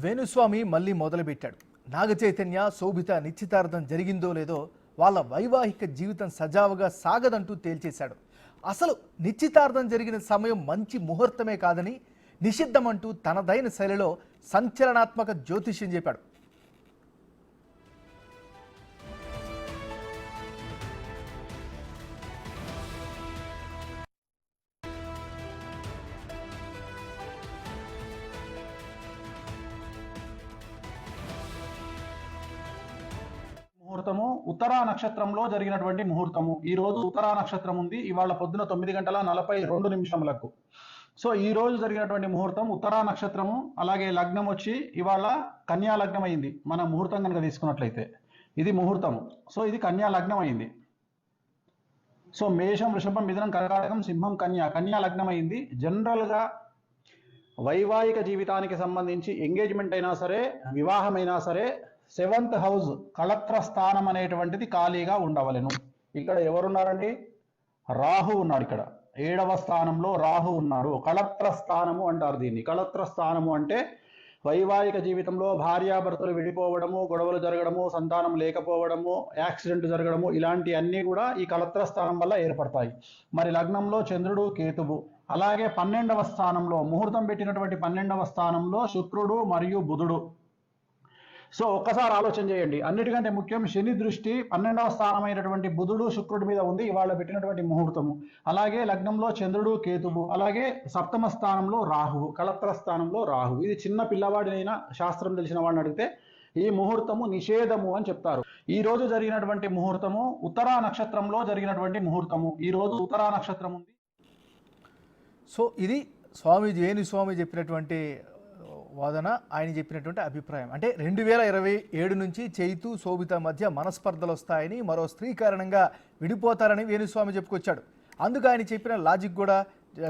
వేణుస్వామి మళ్ళీ మొదలుపెట్టాడు. నాగ చైతన్య శోభిత నిశ్చితార్థం జరిగిందో లేదో వాళ్ళ వైవాహిక జీవితం సజావుగా సాగదంటూ తేల్చేశాడు. అసలు నిశ్చితార్థం జరిగిన సమయం మంచి ముహూర్తమే కాదని నిషిద్ధమంటూ తనదైన శైలిలో సంచలనాత్మక జ్యోతిష్యం చెప్పాడు. ముహూర్తము ఉత్తరా నక్షత్రంలో జరిగినటువంటి ముహూర్తము. ఈ రోజు ఉత్తరా నక్షత్రం ఉంది. ఇవాళ పొద్దున 9:42 సో ఈ రోజు జరిగినటువంటి ముహూర్తం ఉత్తరా నక్షత్రము. అలాగే లగ్నం వచ్చి ఇవాళ కన్యా లగ్నం అయింది. మన ముహూర్తం కనుక తీసుకున్నట్లయితే ఇది ముహూర్తము. సో ఇది కన్యా లగ్నం అయింది. సో మేషం, వృషభం, మిథునం, కర్కాటకం, సింహం, కన్యా లగ్నం అయింది. జనరల్గా వైవాహిక జీవితానికి సంబంధించి ఎంగేజ్మెంట్ అయినా సరే, వివాహమైనా సరే 7th హౌస్ కళత్ర స్థానం అనేటువంటిది ఖాళీగా ఉండవలెను. ఇక్కడ ఎవరున్నారండి? రాహు ఉన్నాడు. ఇక్కడ 7వ స్థానంలో రాహు ఉన్నాడు. కళత్ర స్థానము అంటారు దీన్ని. కళత్ర స్థానము అంటే వైవాహిక జీవితంలో భార్యాభర్తలు విడిపోవడము, గొడవలు జరగడము, సంతానం లేకపోవడము, యాక్సిడెంట్ జరగడము, ఇలాంటి అన్నీ కూడా ఈ కళత్ర స్థానం వల్ల ఏర్పడతాయి. మరి లగ్నంలో చంద్రుడు, కేతువు, అలాగే 12వ స్థానంలో ముహూర్తం పెట్టినటువంటి 12వ స్థానంలో శుక్రుడు మరియు బుధుడు. సో ఒక్కసారి ఆలోచన చేయండి. అన్నిటికంటే ముఖ్యం శని దృష్టి 12వ స్థానమైనటువంటి బుధుడు, శుక్రుడి మీద ఉంది ఇవాళ పెట్టినటువంటి ముహూర్తము. అలాగే లగ్నంలో చంద్రుడు, కేతువు, అలాగే 7వ స్థానంలో రాహువు, కళత్ర స్థానంలో రాహువు. ఇది చిన్న పిల్లవాడినైనా శాస్త్రం తెలిసిన వాడిని అడిగితే ఈ ముహూర్తము నిషేధము అని చెప్తారు. ఈ రోజు జరిగినటువంటి ముహూర్తము ఉత్తరా నక్షత్రంలో జరిగినటువంటి ముహూర్తము. ఈ రోజు ఉత్తరా నక్షత్రం ఉంది. సో ఇది స్వామీజీ వేణుస్వామి చెప్పినటువంటి వాదన, ఆయన చెప్పినటువంటి అభిప్రాయం. అంటే 2027 నుంచి చైతు, శోభిత మధ్య మనస్పర్ధలు వస్తాయని, మరో స్త్రీ కారణంగా విడిపోతారని వేణుస్వామి చెప్పుకొచ్చాడు. అందుకు ఆయన చెప్పిన లాజిక్ కూడా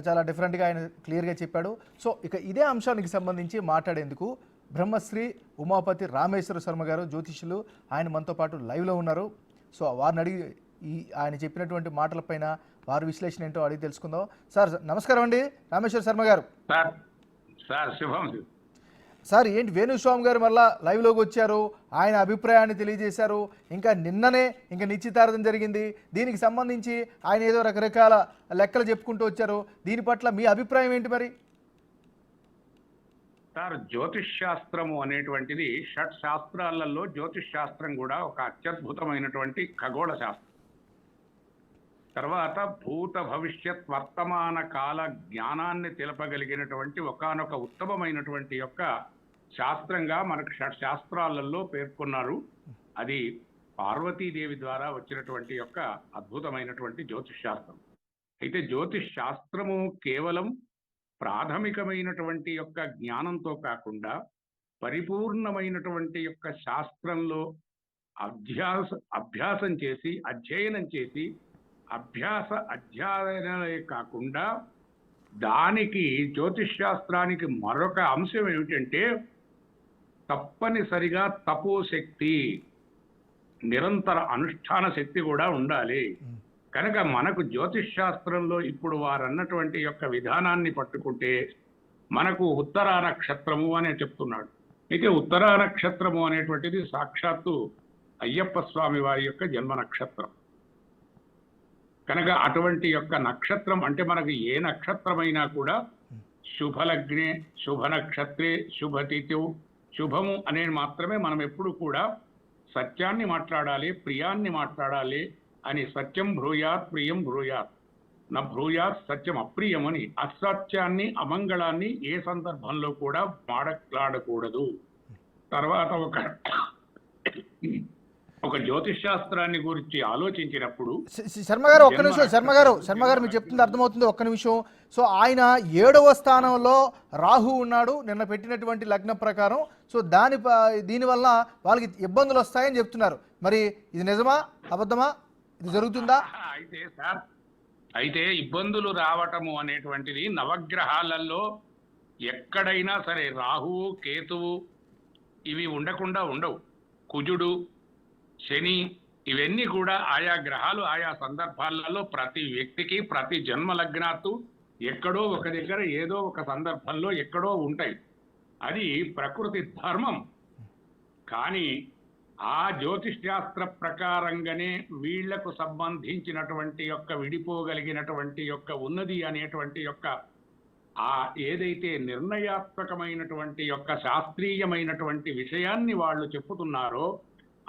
చాలా డిఫరెంట్గా ఆయన క్లియర్గా చెప్పాడు. సో ఇక ఇదే అంశానికి సంబంధించి మాట్లాడేందుకు బ్రహ్మశ్రీ ఉమాపతి రామేశ్వర శర్మ గారు జ్యోతిష్యులు ఆయన మనతో పాటు లైవ్లో ఉన్నారు. సో వారిని అడిగి ఆయన చెప్పినటువంటి మాటలపైన వారి విశ్లేషణ ఏంటో అడిగి తెలుసుకుందాం. సార్ నమస్కారం అండి, రామేశ్వర శర్మ గారు. సార్ ఏంటి వేణుస్వామి గారు మళ్ళా లైవ్లోకి వచ్చారు, ఆయన అభిప్రాయాన్ని తెలియజేశారు. ఇంకా నిన్ననే నిశ్చితార్థం జరిగింది. దీనికి సంబంధించి ఆయన ఏదో రకరకాల లెక్కలు చెప్పుకుంటూ వచ్చారు. దీని పట్ల మీ అభిప్రాయం ఏంటి మరి? సార్, జ్యోతిష్ శాస్త్రము అనేటువంటిది షట్ శాస్త్రాలలో జ్యోతిష్ శాస్త్రం కూడా ఒక అత్యద్భుతమైనటువంటి ఖగోళ శాస్త్రం. తర్వాత భూత భవిష్యత్ వర్తమాన కాల జ్ఞానాన్ని తెలపగలిగినటువంటి ఒకానొక ఉత్తమమైనటువంటి యొక్క శాస్త్రంగా మనకు షట్ శాస్త్రాలలో పేర్కొన్నారు. అది పార్వతీదేవి ద్వారా వచ్చినటువంటి యొక్క అద్భుతమైనటువంటి జ్యోతిష్ శాస్త్రం. అయితే జ్యోతిష్ శాస్త్రము కేవలం ప్రాథమికమైనటువంటి యొక్క జ్ఞానంతో కాకుండా పరిపూర్ణమైనటువంటి యొక్క శాస్త్రంలో అభ్యాసం చేసి అధ్యయనం చేసి అధ్యయనమే కాకుండా దానికి జ్యోతిష్ శాస్త్రానికి మరొక అంశం ఏమిటంటే తప్పనిసరిగా తపోశక్తి, నిరంతర అనుష్ఠాన శక్తి కూడా ఉండాలి. కనుక మనకు జ్యోతిష్ శాస్త్రంలో ఇప్పుడు వారు అన్నటువంటి యొక్క విధానాన్ని పట్టుకుంటే మనకు ఉత్తరా నక్షత్రము అనే చెప్తున్నాడు. అయితే ఉత్తరా నక్షత్రము అనేటువంటిది సాక్షాత్తు అయ్యప్ప స్వామి వారి యొక్క జన్మ నక్షత్రం. కనుక అటువంటి యొక్క నక్షత్రం అంటే మనకు ఏ నక్షత్రమైనా కూడా శుభలగ్నే, శుభ నక్షత్రే, శుభతిథి, శుభము అనేది మాత్రమే మనం ఎప్పుడు కూడా సత్యాన్ని మాట్లాడాలి, ప్రియాన్ని మాట్లాడాలి అని. సత్యం బ్రూయాత్, ప్రియం బ్రూయాత్, నా బ్రూయాత్ సత్యం అప్రియం అని. అసత్యాన్ని, అమంగళాన్ని ఏ సందర్భంలో కూడా మాట్లాడకూడదు. తర్వాత ఒక జ్యోతిష్ శాస్త్రాన్ని గురించి ఆలోచించినప్పుడు శర్మ గారు ఒక్క నిమిషం, శర్మ గారు మీరు చెప్తుంది అర్థమవుతుంది, ఒక్క నిమిషం. సో ఆయన 7వ స్థానంలో రాహు ఉన్నాడు నిన్న పెట్టినటువంటి లగ్నం ప్రకారం. సో దీనివల్ల వాళ్ళకి ఇబ్బందులు వస్తాయని చెప్తున్నారు. మరి ఇది నిజమా అబద్ధమా? ఇది జరుగుతుందా? అయితే ఇబ్బందులు రావటము అనేటువంటిది నవగ్రహాలలో ఎక్కడైనా సరే రాహువు, కేతువు ఇవి ఉండకుండా ఉండవు. కుజుడు, శని, ఇవన్నీ కూడా ఆయా గ్రహాలు ఆయా సందర్భాలలో ప్రతి వ్యక్తికి ప్రతి జన్మ లగ్నాత్తు ఎక్కడో ఒక దగ్గర ఏదో ఒక సందర్భంలో ఎక్కడో ఉంటాయి. అది ప్రకృతి ధర్మం. కానీ ఆ జ్యోతిష్శాస్త్ర ప్రకారంగానే వీళ్లకు సంబంధించినటువంటి యొక్క విడిపోగలిగినటువంటి యొక్క ఉన్నది అనేటువంటి యొక్క ఆ ఏదైతే నిర్ణయాత్మకమైనటువంటి యొక్క శాస్త్రీయమైనటువంటి విషయాన్ని వాళ్ళు చెప్పుతున్నారో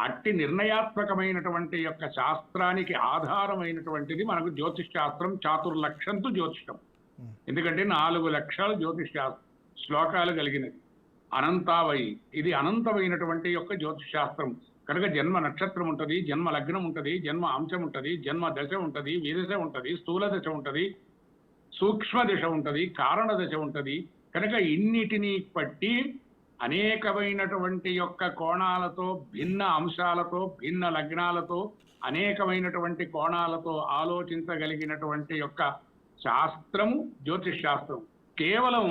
అట్టి నిర్ణయాత్మకమైనటువంటి యొక్క శాస్త్రానికి ఆధారమైనటువంటిది మనకు జ్యోతిష్ శాస్త్రం. చాతుర్లక్షంతు జ్యోతిషం. ఎందుకంటే 4 లక్షల జ్యోతిష్ శ్లోకాలు కలిగినది. అనంతావయి, ఇది అనంతమైనటువంటి యొక్క జ్యోతిష్ శాస్త్రం కనుక జన్మ నక్షత్రం ఉంటుంది, జన్మ లగ్నం ఉంటుంది, జన్మ అంశం ఉంటుంది, జన్మ దశ ఉంటుంది, విదశ ఉంటుంది, స్థూల దశ ఉంటుంది, సూక్ష్మ దశ ఉంటుంది, కారణ దశ ఉంటుంది. కనుక ఇన్నిటినీ బట్టి అనేకమైనటువంటి యొక్క కోణాలతో, భిన్న అంశాలతో, భిన్న లగ్నాలతో, అనేకమైనటువంటి కోణాలతో ఆలోచించగలిగినటువంటి యొక్క శాస్త్రము జ్యోతిష్ శాస్త్రం. కేవలం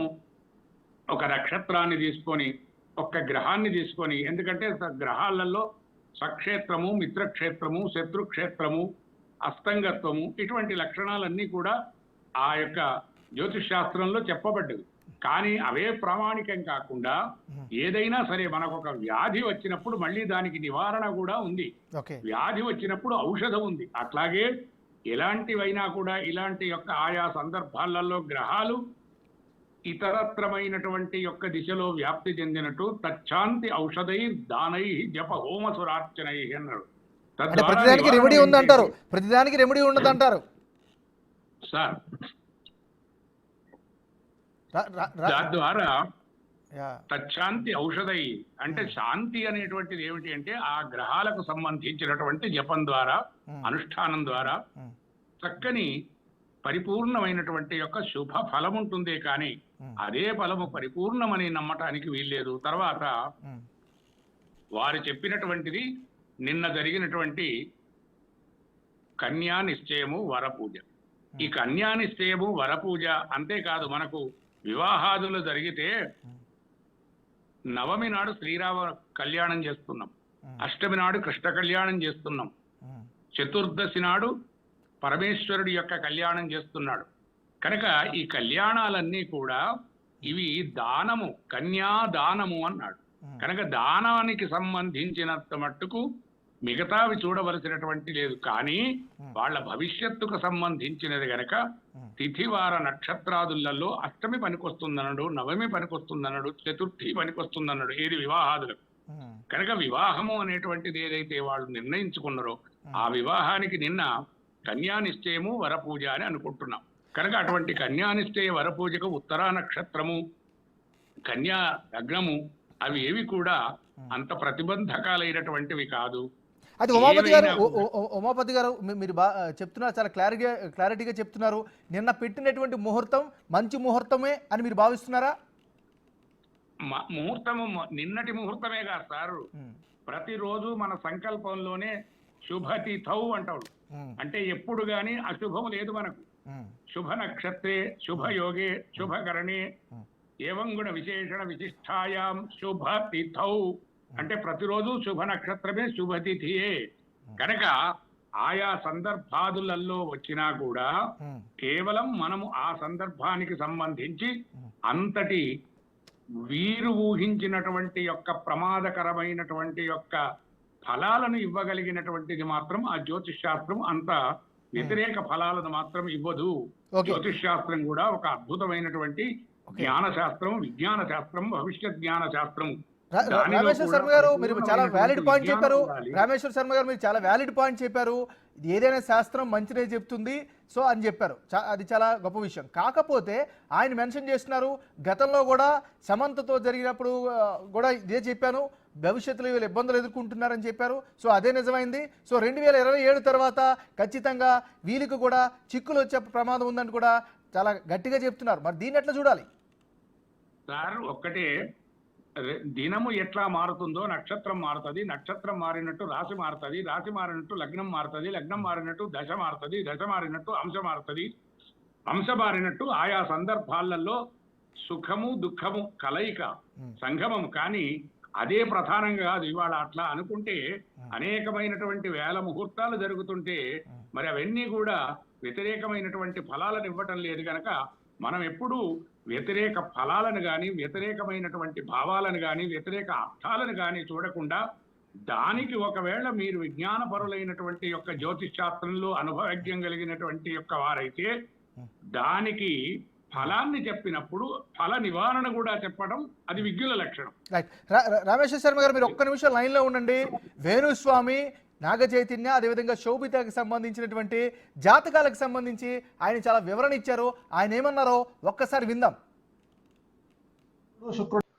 ఒక నక్షత్రాన్ని తీసుకొని, ఒక్క గ్రహాన్ని తీసుకొని, ఎందుకంటే గ్రహాలలో స్వక్షేత్రము, మిత్రక్షేత్రము, శత్రుక్షేత్రము, అస్తంగత్వము, ఇటువంటి లక్షణాలన్నీ కూడా ఆ యొక్క జ్యోతిష్ శాస్త్రంలో చెప్పబడ్డవి. కానీ అవే ప్రామాణికం కాకుండా ఏదైనా సరే మనకు ఒక వ్యాధి వచ్చినప్పుడు మళ్ళీ దానికి నివారణ కూడా ఉంది. వ్యాధి వచ్చినప్పుడు ఔషధం ఉంది. అట్లాగే ఎలాంటివైనా కూడా ఇలాంటి యొక్క ఆయా సందర్భాలలో గ్రహాలు ఇతరత్రమైనటువంటి యొక్క దిశలో వ్యాప్తి చెందినట్టు తచ్చాంతి ఔషధై దానై జప హోమ సురార్చనై అన్నాడు. ప్రతిదానికి రెమెడీ ఉందంటారు, ప్రతిదానికి రెమెడీ ఉండదంటారు సార్. తద్వారా తచ్చాంతి ఔషధై అంటే శాంతి అనేటువంటిది ఏమిటి అంటే ఆ గ్రహాలకు సంబంధించినటువంటి జపం ద్వారా, అనుష్ఠానం ద్వారా చక్కని పరిపూర్ణమైనటువంటి యొక్క శుభ ఫలం ఉంటుంది. కానీ అదే ఫలము పరిపూర్ణమని నమ్మటానికి వీల్లేదు. తర్వాత వారు చెప్పినటువంటిది నిన్న జరిగినటువంటి కన్యా నిశ్చయము వరపూజ. ఈ కన్యా నిశ్చయము వరపూజ అంతేకాదు, మనకు వివాహాదులు జరిగితే నవమి నాడు శ్రీరామ కళ్యాణం చేస్తున్నాం, అష్టమి నాడు కృష్ణ కళ్యాణం చేస్తున్నాం, చతుర్దశి నాడు పరమేశ్వరుడి యొక్క కళ్యాణం చేస్తున్నాడు. కనుక ఈ కళ్యాణాలన్నీ కూడా ఇవి దానము, కన్యాదానము అన్నాడు. కనుక దానానికి సంబంధించినంత మట్టుకు మిగతావి చూడవలసినటువంటి లేదు. కానీ వాళ్ళ భవిష్యత్తుకు సంబంధించినది గనక తిథివార నక్షత్రాదులలో అష్టమి పనికొస్తుందన్నాడు, నవమి పనికొస్తుందన్నాడు, చతుర్థి పనికొస్తుందన్నాడు. ఏది వివాహాదులకు. కనుక వివాహము అనేటువంటిది ఏదైతే వాళ్ళు నిర్ణయించుకున్నారో ఆ వివాహానికి నిన్న కన్యా నిశ్చయము వరపూజ అని అనుకుంటున్నాం. కనుక అటువంటి కన్యా నిశ్చయ వరపూజకు ఉత్తరా నక్షత్రము, కన్యా లగ్నము అవి ఏవి కూడా అంత ప్రతిబంధకాలైనటువంటివి కాదు. అది ఉమాపతి గారు మీరు చెప్తున్నారు, చాలా క్లారిటీగా చెప్తున్నారు. నిన్న పెట్టినటువంటి ముహూర్తం మంచి ముహూర్తమే అని మీరు భావిస్తున్నారా? ముహూర్తము నిన్నటి ముహూర్తమే కాదు సార్. ప్రతిరోజు మన సంకల్పంలోనే శుభతిథౌ అంటాడు. అంటే ఎప్పుడు గాని అశుభం లేదు మనకు. శుభ నక్షత్రే, శుభయోగే, శుభకరణే, ఏవం గుణ విశేషణ విశిష్టాయాం శుభతిథౌ అంటే ప్రతిరోజు శుభ నక్షత్రమే, శుభతిథియే. కనుక ఆయా సందర్భాదులలో వచ్చినా కూడా కేవలం మనము ఆ సందర్భానికి సంబంధించి అంతటి వీరు ఊహించినటువంటి యొక్క ప్రమాదకరమైనటువంటి యొక్క ఫలాలను ఇవ్వగలిగినటువంటిది మాత్రం ఆ జ్యోతిష్ శాస్త్రం అంత వ్యతిరేక ఫలాలను మాత్రం ఇవ్వదు. జ్యోతిష్ శాస్త్రం కూడా ఒక అద్భుతమైనటువంటి జ్ఞాన శాస్త్రం, విజ్ఞాన శాస్త్రం, భవిష్యత్ జ్ఞాన శాస్త్రం. రామేశ్వర శర్మ గారు మీరు చాలా వ్యాలిడ్ పాయింట్ చెప్పారు. రామేశ్వర శర్మ గారు మీరు చాలా వ్యాలిడ్ పాయింట్ చెప్పారు. ఏదైనా శాస్త్రం మంచిదే చెప్తుంది సో అని చెప్పారు. అది చాలా గొప్ప విషయం. కాకపోతే ఆయన మెన్షన్ చేస్తున్నారు, గతంలో కూడా సమంతతో జరిగినప్పుడు కూడా ఇదే చెప్పాను, భవిష్యత్తులో వీళ్ళు ఇబ్బందులు ఎదుర్కొంటున్నారని చెప్పారు. సో అదే నిజమైంది. సో 2027 తర్వాత ఖచ్చితంగా వీళ్ళకి కూడా చిక్కులు వచ్చే ప్రమాదం ఉందని కూడా చాలా గట్టిగా చెప్తున్నారు. మరి దీన్ని ఎట్లా చూడాలి సార్? ఒక్కటే, దినము ఎట్లా మారుతుందో నక్షత్రం మారుతుంది, నక్షత్రం మారినట్టు రాశి మారుతుంది, రాశి మారినట్టు లగ్నం మారుతుంది, లగ్నం మారినట్టు దశ మారుతుంది, దశ మారినట్టు అంశ మారుతుంది, అంశ మారినట్టు ఆయా సందర్భాలలో సుఖము దుఃఖము కలయిక సంగమం. కానీ అదే ప్రధానంగా కాదు. ఇవాళ అట్లా అనుకుంటే అనేకమైనటువంటి వేల ముహూర్తాలు జరుగుతుంటే మరి అవన్నీ కూడా వ్యతిరేకమైనటువంటి ఫలాలను ఇవ్వటం లేదు. కనుక మనం ఎప్పుడూ వ్యతిరేక ఫలాలను కానీ వ్యతిరేకమైనటువంటి భావాలను కానీ వ్యతిరేక అర్థాలను కానీ చూడకుండా దానికి ఒకవేళ మీరు విజ్ఞానపరులైనటువంటి యొక్క జ్యోతిష్ శాస్త్రంలో అనుభవజ్ఞం కలిగినటువంటి యొక్క వారైతే దానికి ఫలాన్ని చెప్పినప్పుడు ఫల నివారణ కూడా చెప్పడం అది విజ్ఞుల లక్షణం. రైట్. రామేశ్వర శర్మ గారు, మీరు ఒక్క నిమిషం లైన్లో ఉండండి. వేణుస్వామి, నాగ చైతన్య, అదేవిధంగా శోభితకి సంబంధించినటువంటి జాతకాలకు సంబంధించి ఆయన చాలా వివరణ ఇచ్చారు. ఆయన ఏమన్నారో ఒక్కసారి విందాం. శుక్రుడు